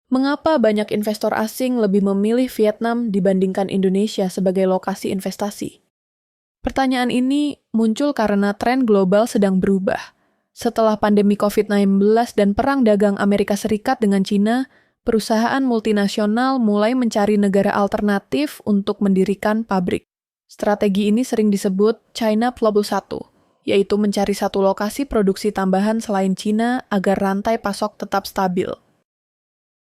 Mengapa banyak investor asing lebih memilih Vietnam dibandingkan Indonesia sebagai lokasi investasi? Pertanyaan ini muncul karena tren global sedang berubah. Setelah pandemi COVID-19 dan perang dagang Amerika Serikat dengan China, perusahaan multinasional mulai mencari negara alternatif untuk mendirikan pabrik. Strategi ini sering disebut China Plus 1, yaitu mencari satu lokasi produksi tambahan selain China agar rantai pasok tetap stabil.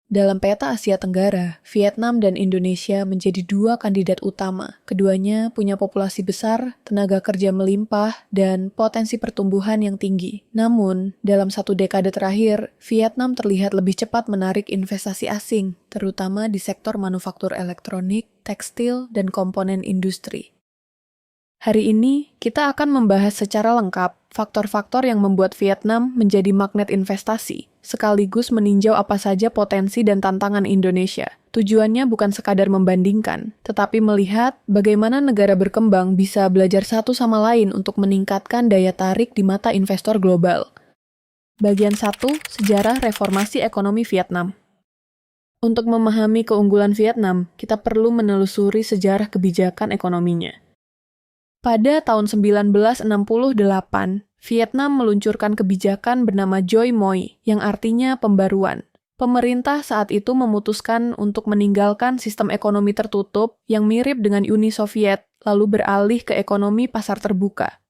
Dalam peta Asia Tenggara, Vietnam dan Indonesia menjadi dua kandidat utama. Keduanya punya populasi besar, tenaga kerja melimpah, dan potensi pertumbuhan yang tinggi. Namun, dalam satu dekade terakhir, Vietnam terlihat lebih cepat menarik investasi asing, terutama di sektor manufaktur elektronik, tekstil, dan komponen industri. Hari ini, kita akan membahas secara lengkap faktor-faktor yang membuat Vietnam menjadi magnet investasi, sekaligus meninjau apa saja potensi dan tantangan Indonesia. Tujuannya bukan sekadar membandingkan, tetapi melihat bagaimana negara berkembang bisa belajar satu sama lain untuk meningkatkan daya tarik di mata investor global. Bagian 1, Sejarah Reformasi Ekonomi Vietnam. Untuk memahami keunggulan Vietnam, kita perlu menelusuri sejarah kebijakan ekonominya. Pada tahun 1968, Vietnam meluncurkan kebijakan bernama Doi Moi, yang artinya pembaruan. Pemerintah saat itu memutuskan untuk meninggalkan sistem ekonomi tertutup yang mirip dengan Uni Soviet, lalu beralih ke ekonomi pasar terbuka.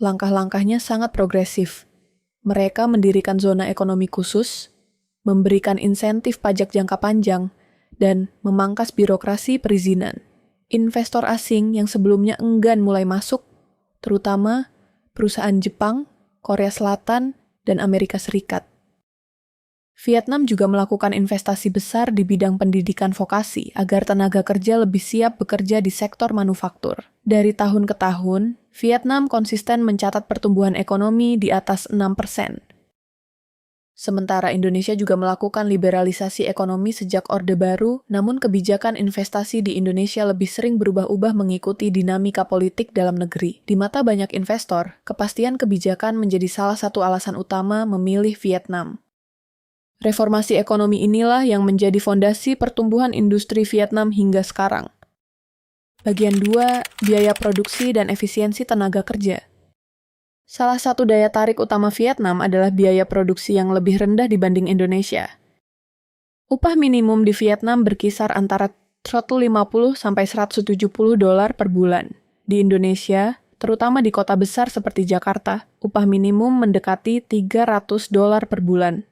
Langkah-langkahnya sangat progresif. Mereka mendirikan zona ekonomi khusus, memberikan insentif pajak jangka panjang, dan memangkas birokrasi perizinan. Investor asing yang sebelumnya enggan mulai masuk, terutama perusahaan Jepang, Korea Selatan, dan Amerika Serikat. Vietnam juga melakukan investasi besar di bidang pendidikan vokasi agar tenaga kerja lebih siap bekerja di sektor manufaktur. Dari tahun ke tahun, Vietnam konsisten mencatat pertumbuhan ekonomi di atas 6%. Sementara Indonesia juga melakukan liberalisasi ekonomi sejak Orde Baru, namun kebijakan investasi di Indonesia lebih sering berubah-ubah mengikuti dinamika politik dalam negeri. Di mata banyak investor, kepastian kebijakan menjadi salah satu alasan utama memilih Vietnam. Reformasi ekonomi inilah yang menjadi fondasi pertumbuhan industri Vietnam hingga sekarang. Bagian 2, Biaya produksi dan efisiensi tenaga kerja. Salah satu daya tarik utama Vietnam adalah biaya produksi yang lebih rendah dibanding Indonesia. Upah minimum di Vietnam berkisar antara $150 sampai $170 per bulan. Di Indonesia, terutama di kota besar seperti Jakarta, upah minimum mendekati $300 per bulan.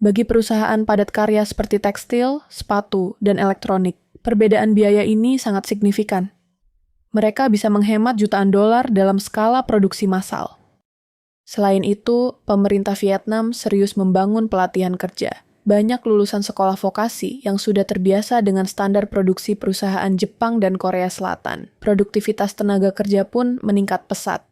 Bagi perusahaan padat karya seperti tekstil, sepatu, dan elektronik, perbedaan biaya ini sangat signifikan. Mereka bisa menghemat jutaan dolar dalam skala produksi massal. Selain itu, pemerintah Vietnam serius membangun pelatihan kerja. Banyak lulusan sekolah vokasi yang sudah terbiasa dengan standar produksi perusahaan Jepang dan Korea Selatan. Produktivitas tenaga kerja pun meningkat pesat.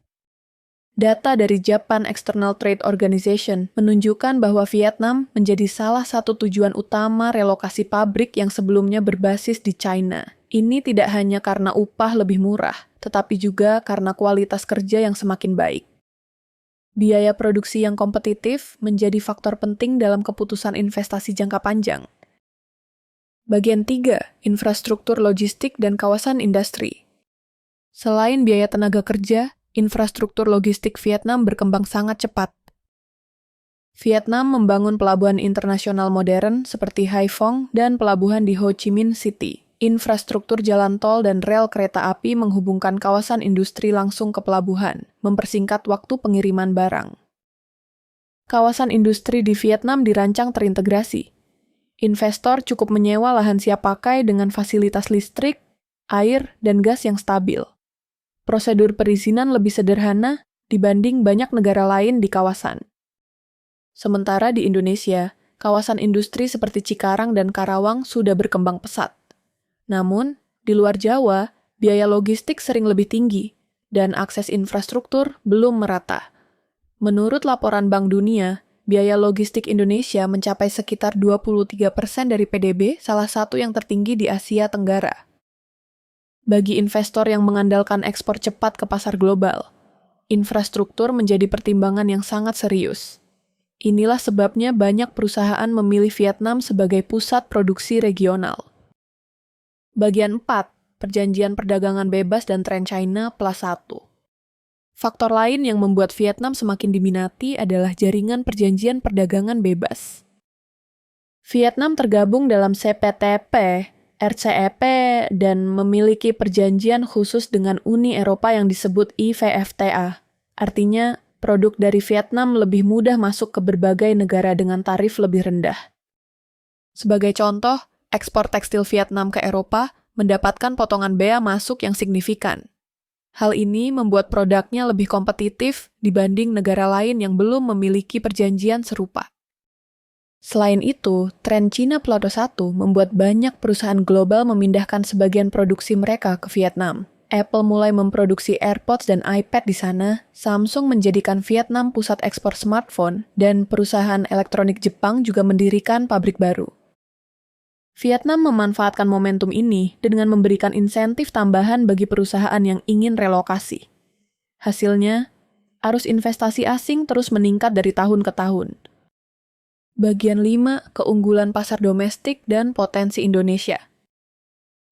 Data dari Japan External Trade Organization menunjukkan bahwa Vietnam menjadi salah satu tujuan utama relokasi pabrik yang sebelumnya berbasis di China. Ini tidak hanya karena upah lebih murah, tetapi juga karena kualitas kerja yang semakin baik. Biaya produksi yang kompetitif menjadi faktor penting dalam keputusan investasi jangka panjang. Bagian 3, Infrastruktur logistik dan kawasan industri. Selain biaya tenaga kerja, infrastruktur logistik Vietnam berkembang sangat cepat. Vietnam membangun pelabuhan internasional modern seperti Hai Phong dan pelabuhan di Ho Chi Minh City. Infrastruktur jalan tol dan rel kereta api menghubungkan kawasan industri langsung ke pelabuhan, mempersingkat waktu pengiriman barang. Kawasan industri di Vietnam dirancang terintegrasi. Investor cukup menyewa lahan siap pakai dengan fasilitas listrik, air, dan gas yang stabil. Prosedur perizinan lebih sederhana dibanding banyak negara lain di kawasan. Sementara di Indonesia, kawasan industri seperti Cikarang dan Karawang sudah berkembang pesat. Namun, di luar Jawa, biaya logistik sering lebih tinggi, dan akses infrastruktur belum merata. Menurut laporan Bank Dunia, biaya logistik Indonesia mencapai sekitar 23% dari PDB, salah satu yang tertinggi di Asia Tenggara. Bagi investor yang mengandalkan ekspor cepat ke pasar global, infrastruktur menjadi pertimbangan yang sangat serius. Inilah sebabnya banyak perusahaan memilih Vietnam sebagai pusat produksi regional. Bagian 4, Perjanjian Perdagangan Bebas dan Tren China plus 1. Faktor lain yang membuat Vietnam semakin diminati adalah jaringan perjanjian perdagangan bebas. Vietnam tergabung dalam CPTP, RCEP, dan memiliki perjanjian khusus dengan Uni Eropa yang disebut IVFTA. Artinya, produk dari Vietnam lebih mudah masuk ke berbagai negara dengan tarif lebih rendah. Sebagai contoh, ekspor tekstil Vietnam ke Eropa mendapatkan potongan bea masuk yang signifikan. Hal ini membuat produknya lebih kompetitif dibanding negara lain yang belum memiliki perjanjian serupa. Selain itu, tren Cina Peloto 1 membuat banyak perusahaan global memindahkan sebagian produksi mereka ke Vietnam. Apple mulai memproduksi AirPods dan iPad di sana, Samsung menjadikan Vietnam pusat ekspor smartphone, dan perusahaan elektronik Jepang juga mendirikan pabrik baru. Vietnam memanfaatkan momentum ini dengan memberikan insentif tambahan bagi perusahaan yang ingin relokasi. Hasilnya, arus investasi asing terus meningkat dari tahun ke tahun. Bagian 5, keunggulan pasar domestik dan potensi Indonesia.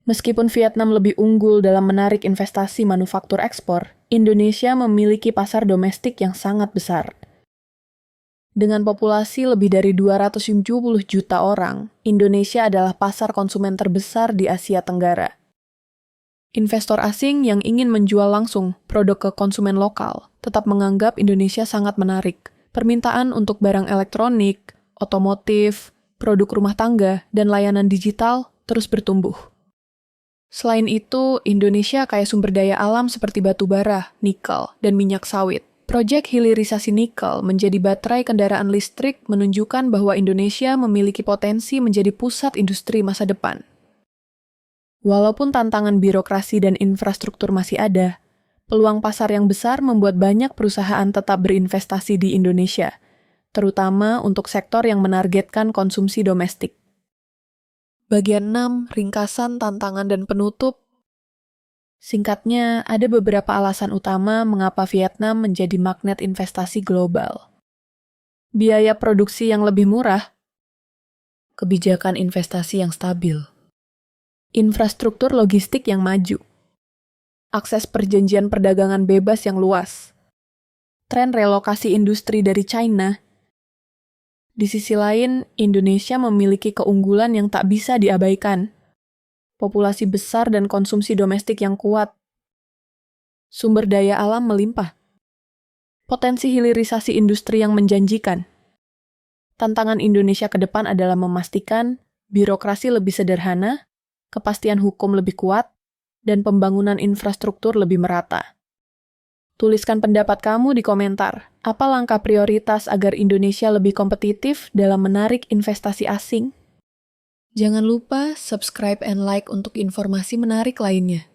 Meskipun Vietnam lebih unggul dalam menarik investasi manufaktur ekspor, Indonesia memiliki pasar domestik yang sangat besar. Dengan populasi lebih dari 270 juta orang, Indonesia adalah pasar konsumen terbesar di Asia Tenggara. Investor asing yang ingin menjual langsung produk ke konsumen lokal tetap menganggap Indonesia sangat menarik. Permintaan untuk barang elektronik, otomotif, produk rumah tangga, dan layanan digital terus bertumbuh. Selain itu, Indonesia kaya sumber daya alam seperti batu bara, nikel, dan minyak sawit. Proyek hilirisasi nikel menjadi baterai kendaraan listrik menunjukkan bahwa Indonesia memiliki potensi menjadi pusat industri masa depan. Walaupun tantangan birokrasi dan infrastruktur masih ada, peluang pasar yang besar membuat banyak perusahaan tetap berinvestasi di Indonesia, terutama untuk sektor yang menargetkan konsumsi domestik. Bagian 6, ringkasan, tantangan, dan penutup. Singkatnya, ada beberapa alasan utama mengapa Vietnam menjadi magnet investasi global. Biaya produksi yang lebih murah, kebijakan investasi yang stabil, infrastruktur logistik yang maju, akses perjanjian perdagangan bebas yang luas, tren relokasi industri dari China. Di sisi lain, Indonesia memiliki keunggulan yang tak bisa diabaikan. Populasi besar dan konsumsi domestik yang kuat. Sumber daya alam melimpah. Potensi hilirisasi industri yang menjanjikan. Tantangan Indonesia ke depan adalah memastikan birokrasi lebih sederhana, kepastian hukum lebih kuat, dan pembangunan infrastruktur lebih merata. Tuliskan pendapat kamu di komentar. Apa langkah prioritas agar Indonesia lebih kompetitif dalam menarik investasi asing? Jangan lupa subscribe and like untuk informasi menarik lainnya.